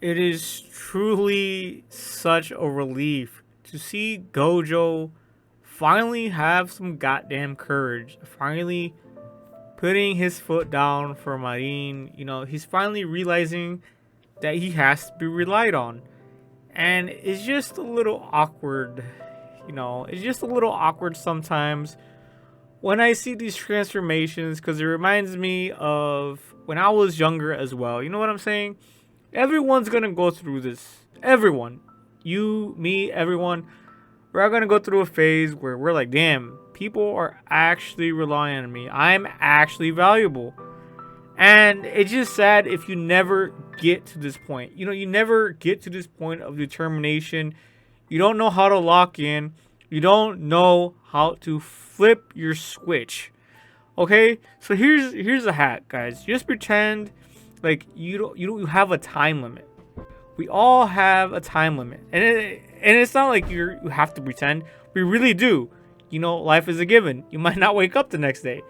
It is truly such a relief to see Gojo finally have some goddamn courage. Finally putting his foot down for Marine. He's finally realizing that he has to be relied on. And it's just a little awkward. It's just a little awkward sometimes when I see these transformations because it reminds me of when I was younger as well. You know what I'm saying? Everyone's gonna go through this. Everyone. You, me, everyone. We're all gonna go through a phase where we're like, damn, people are actually relying on me. I'm actually valuable. And it's just sad if you never get to this point. You never get to this point of determination. You don't know how to lock in. You don't know how to flip your switch. Okay? So here's a hack, guys. Just pretend like you have a time limit. We all have a time limit. And it's not like you have to pretend. We really do. Life is a given. You might not wake up the next day.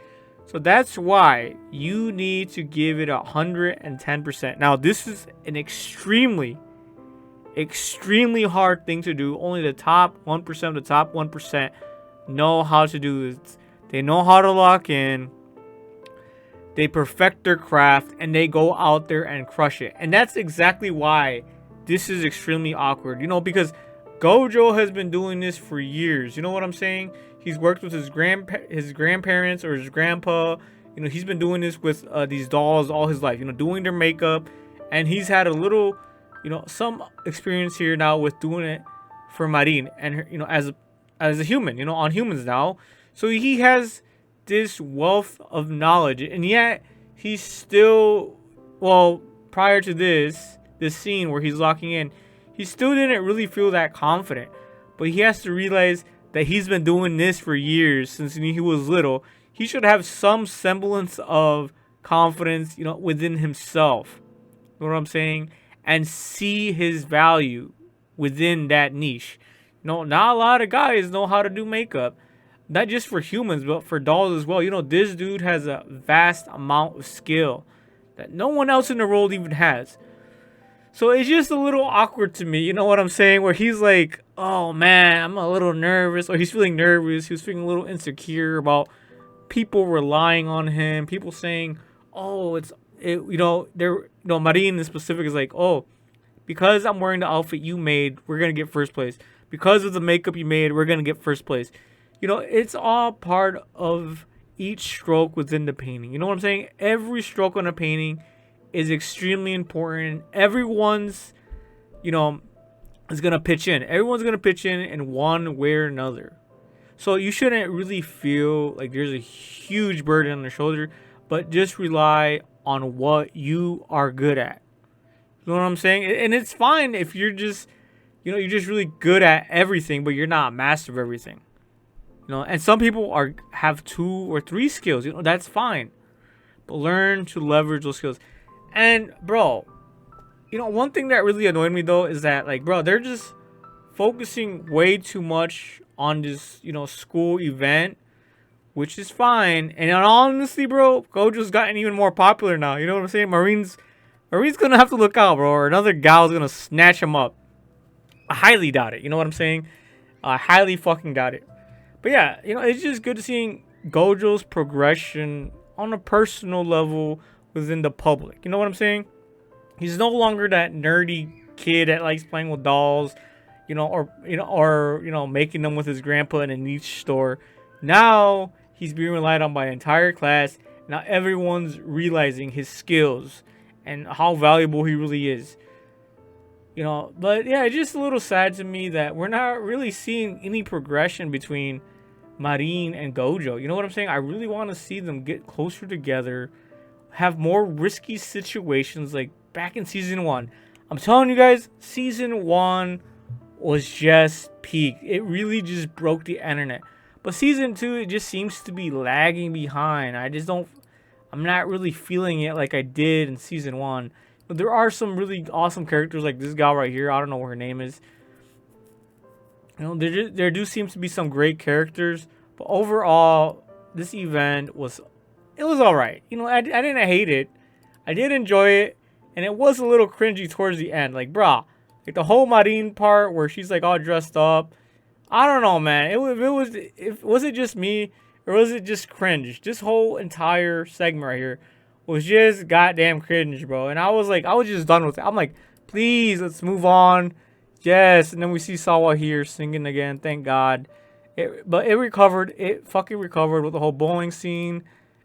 So that's why you need to give it 110%. Now, this is an extremely hard thing to do. Only the top 1% of the top 1% know how to do this. They know how to lock in. They perfect their craft and they go out there and crush it. And that's exactly why this is extremely awkward. Because Gojo has been doing this for years. You know what I'm saying? He's worked with his grandparents or his grandpa. He's been doing this with these dolls all his life. Doing their makeup, and he's had a little, some experience here now with doing it for Marine and her, as a human, on humans now. So he has this wealth of knowledge, and yet he's still, well, prior to this scene where he's locking in, he still didn't really feel that confident. But he has to realize that he's been doing this for years since he was little. He should have some semblance of confidence, within himself. You know what I'm saying? And see his value within that niche. Not a lot of guys know how to do makeup. Not just for humans, but for dolls as well. This dude has a vast amount of skill that no one else in the world even has. So it's just a little awkward to me, you know what I'm saying? Where he's like, oh man, I'm a little nervous. Or he's feeling nervous. He's feeling a little insecure about people relying on him. People saying, oh, Marine in specific is like, oh, because I'm wearing the outfit you made, we're going to get first place. Because of the makeup you made, we're going to get first place. It's all part of each stroke within the painting. You know what I'm saying? Every stroke on a painting is extremely important. Everyone's, is going to pitch in. Everyone's going to pitch in one way or another. So you shouldn't really feel like there's a huge burden on your shoulder, but just rely on what you are good at. You know what I'm saying? And it's fine if you're just, you're just really good at everything, but you're not a master of everything. And some people have 2 or 3 skills. That's fine. But learn to leverage those skills. And bro, one thing that really annoyed me though is that they're just focusing way too much on this, school event, which is fine. And honestly, bro, Gojo's gotten even more popular now. You know what I'm saying? Marine's gonna have to look out, bro, or another gal's gonna snatch him up. I highly doubt it. You know what I'm saying? I highly fucking doubt it. But yeah, it's just good seeing Gojo's progression on a personal level within the public. You know what I'm saying? He's no longer that nerdy kid that likes playing with dolls, or making them with his grandpa in a niche store. Now he's being relied on by an entire class. Now everyone's realizing his skills and how valuable he really is. But yeah, it's just a little sad to me that we're not really seeing any progression between Marine and Gojo. You know what I'm saying? I really want to see them get closer together, have more risky situations like back in season 1. I'm telling you guys, season 1 was just peak. It really just broke the internet. But season 2, it just seems to be lagging behind. I'm not really feeling it like I did in season 1. But there are some really awesome characters like this gal right here. I don't know what her name is. There do seem to be some great characters. But overall, this event was alright. I didn't hate it. I did enjoy it. and it was a little cringy towards the end. Like, bruh, like the whole Marine part where she's like all dressed up. I don't know, man. Was it just me or was it just cringe? This whole entire segment right here was just goddamn cringe, bro. And I was just done with it. I'm like, please, let's move on. Yes, and then we see Sawa here singing again. Thank God. But it recovered. It fucking recovered with the whole bowling scene,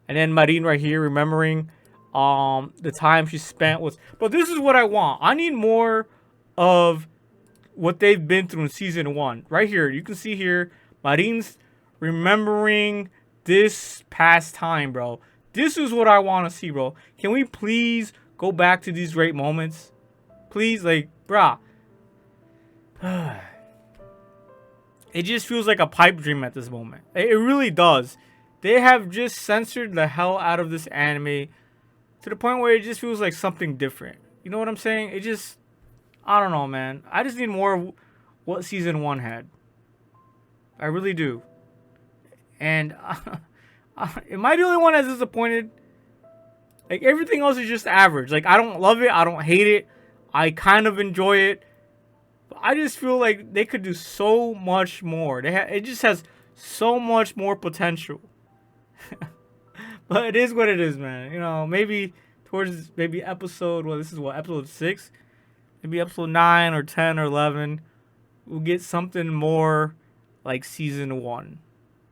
and then Marine right here remembering the time she spent with. But this is what I want. I need more of what they've been through in season 1. Right here, you can see here, Marine's remembering this past time, bro. This is what I want to see, bro. Can we please go back to these great moments? Please, like, bruh. It just feels like a pipe dream at this moment. It really does. They have just censored the hell out of this anime to the point where it just feels like something different. You know what I'm saying? It just, I don't know, man. I just need more of what season 1 had. I really do. And am I the only one that's disappointed? Like, everything else is just average. Like, I don't love it. I don't hate it. I kind of enjoy it. But I just feel like they could do so much more. It just has so much more potential. But it is what it is, man. You know, maybe towards episode, well, this is what, episode 6? Maybe episode 9 or 10 or 11. We'll get something more like season 1.